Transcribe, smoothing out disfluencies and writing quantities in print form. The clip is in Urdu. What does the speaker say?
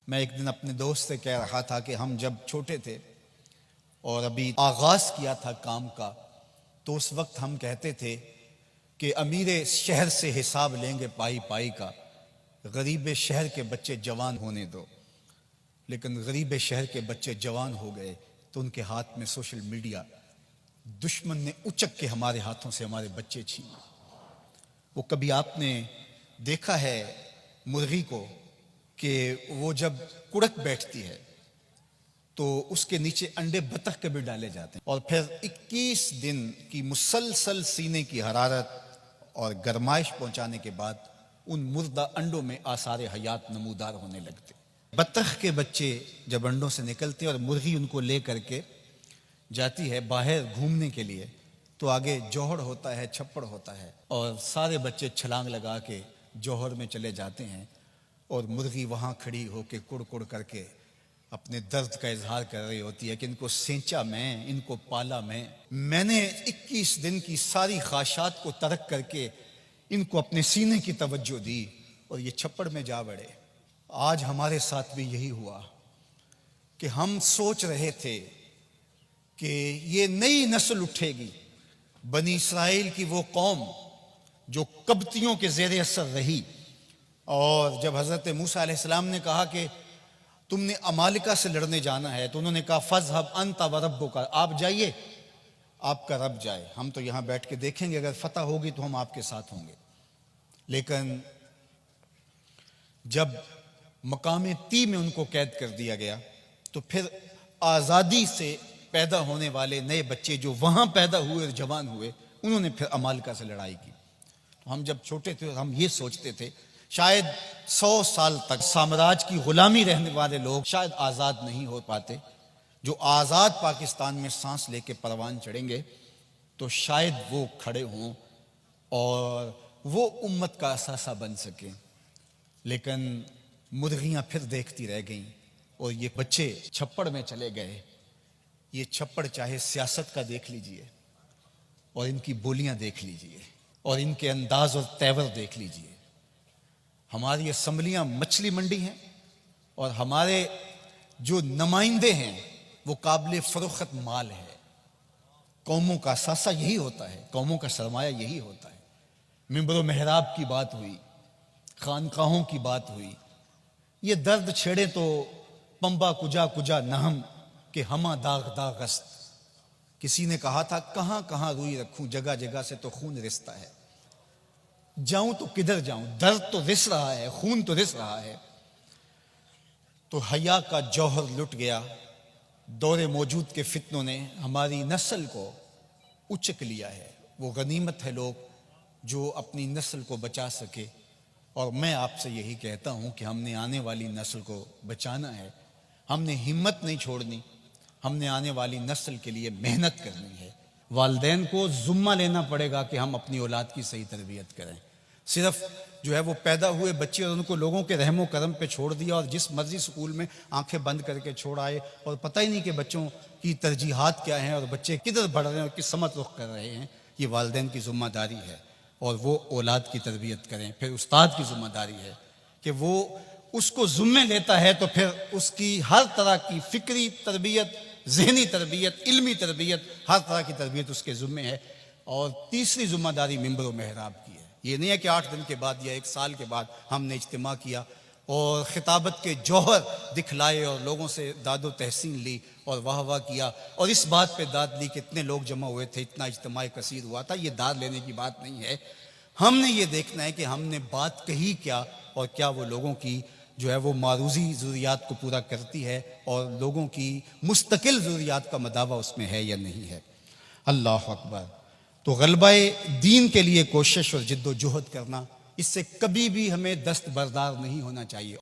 میں ایک دن اپنے دوست سے کہہ رہا تھا کہ ہم جب چھوٹے تھے اور ابھی آغاز کیا تھا کام کا، تو اس وقت ہم کہتے تھے کہ امیر شہر سے حساب لیں گے پائی پائی کا، غریب شہر کے بچے جوان ہونے دو۔ لیکن غریب شہر کے بچے جوان ہو گئے تو ان کے ہاتھ میں سوشل میڈیا، دشمن نے اچک کے ہمارے ہاتھوں سے ہمارے بچے چھینے۔ وہ کبھی آپ نے دیکھا ہے مرغی کو کہ وہ جب کڑک بیٹھتی ہے تو اس کے نیچے انڈے بطخ کے بھی ڈالے جاتے ہیں، اور پھر 21 دن کی مسلسل سینے کی حرارت اور گرمائش پہنچانے کے بعد ان مردہ انڈوں میں آثار حیات نمودار ہونے لگتے۔ بطخ کے بچے جب انڈوں سے نکلتے اور مرغی ان کو لے کر کے جاتی ہے باہر گھومنے کے لیے، تو آگے جوہر ہوتا ہے، چھپڑ ہوتا ہے، اور سارے بچے چھلانگ لگا کے جوہر میں چلے جاتے ہیں، اور مرغی وہاں کھڑی ہو کے کڑ کڑ کر کے اپنے درد کا اظہار کر رہی ہوتی ہے کہ ان کو سینچا میں، ان کو پالا میں نے 21 دن کی ساری خواہشات کو ترک کر کے ان کو اپنے سینے کی توجہ دی اور یہ چھپڑ میں جا بڑھے۔ آج ہمارے ساتھ بھی یہی ہوا کہ ہم سوچ رہے تھے کہ یہ نئی نسل اٹھے گی، بنی اسرائیل کی وہ قوم جو قبطیوں کے زیر اثر رہی، اور جب حضرت موسیٰ علیہ السلام نے کہا کہ تم نے عمالقہ سے لڑنے جانا ہے، تو انہوں نے کہا فَاذْهَبْ أَنْتَ وَرَبُّكَ، آپ جائیے، آپ کا رب جائے، ہم تو یہاں بیٹھ کے دیکھیں گے، اگر فتح ہوگی تو ہم آپ کے ساتھ ہوں گے۔ لیکن جب مقام تی میں ان کو قید کر دیا گیا تو پھر آزادی سے پیدا ہونے والے نئے بچے جو وہاں پیدا ہوئے اور جوان ہوئے، انہوں نے پھر عمالقہ سے لڑائی کی۔ تو ہم جب چھوٹے تھے ہم یہ سوچتے تھے شاید 100 سال تک سامراج کی غلامی رہنے والے لوگ شاید آزاد نہیں ہو پاتے، جو آزاد پاکستان میں سانس لے کے پروان چڑھیں گے تو شاید وہ کھڑے ہوں اور وہ امت کا اثاثہ بن سکیں۔ لیکن مرغیاں پھر دیکھتی رہ گئیں اور یہ بچے چھپڑ میں چلے گئے۔ یہ چھپڑ چاہے سیاست کا دیکھ لیجئے، اور ان کی بولیاں دیکھ لیجئے، اور ان کے انداز اور تیور دیکھ لیجئے۔ ہماری اسمبلیاں مچھلی منڈی ہیں، اور ہمارے جو نمائندے ہیں وہ قابل فروخت مال ہے۔ قوموں کا اثاثہ یہی ہوتا ہے، قوموں کا سرمایہ یہی ہوتا ہے۔ منبر و محراب کی بات ہوئی، خانقاہوں کی بات ہوئی، یہ درد چھیڑے تو پمبا کجا کجا نہم کہ ہمہ داغ داغ است۔ کسی نے کہا تھا کہاں کہاں روئی رکھوں، جگہ جگہ سے تو خون رستا ہے، جاؤں تو کدھر جاؤں، درد تو رس رہا ہے، خون تو رس رہا ہے۔ تو حیا کا جوہر لٹ گیا، دور موجود کے فتنوں نے ہماری نسل کو اچک لیا ہے۔ وہ غنیمت ہے لوگ جو اپنی نسل کو بچا سکے، اور میں آپ سے یہی کہتا ہوں کہ ہم نے آنے والی نسل کو بچانا ہے، ہم نے ہمت نہیں چھوڑنی، ہم نے آنے والی نسل کے لیے محنت کرنی ہے۔ والدین کو ذمہ لینا پڑے گا کہ ہم اپنی اولاد کی صحیح تربیت کریں۔ صرف جو ہے وہ پیدا ہوئے بچے اور ان کو لوگوں کے رحم و کرم پہ چھوڑ دیا، اور جس مرضی سکول میں آنکھیں بند کر کے چھوڑ آئے، اور پتہ ہی نہیں کہ بچوں کی ترجیحات کیا ہیں اور بچے کدھر بڑھ رہے ہیں اور کس سمت رخ کر رہے ہیں۔ یہ والدین کی ذمہ داری ہے، اور وہ اولاد کی تربیت کریں۔ پھر استاد کی ذمہ داری ہے کہ وہ اس کو ذمہ لیتا ہے تو پھر اس کی ہر طرح کی فکری تربیت، ذہنی تربیت، علمی تربیت، ہر طرح کی تربیت اس کے ذمہ ہے۔ اور تیسری ذمہ داری منبر و محراب کی ہے۔ یہ نہیں ہے کہ 8 دن کے بعد یا 1 سال کے بعد ہم نے اجتماع کیا اور خطابت کے جوہر دکھلائے اور لوگوں سے داد و تحسین لی اور واہ واہ کیا، اور اس بات پہ داد لی کہ اتنے لوگ جمع ہوئے تھے، اتنا اجتماع کثیر ہوا تھا۔ یہ داد لینے کی بات نہیں ہے۔ ہم نے یہ دیکھنا ہے کہ ہم نے بات کہی کیا، اور کیا وہ لوگوں کی جو ہے وہ معروضی ضروریات کو پورا کرتی ہے، اور لوگوں کی مستقل ضروریات کا مداوع اس میں ہے یا نہیں ہے۔ اللہ اکبر۔ تو غلبہ دین کے لیے کوشش اور جد و جہد کرنا، اس سے کبھی بھی ہمیں دست بردار نہیں ہونا چاہیے۔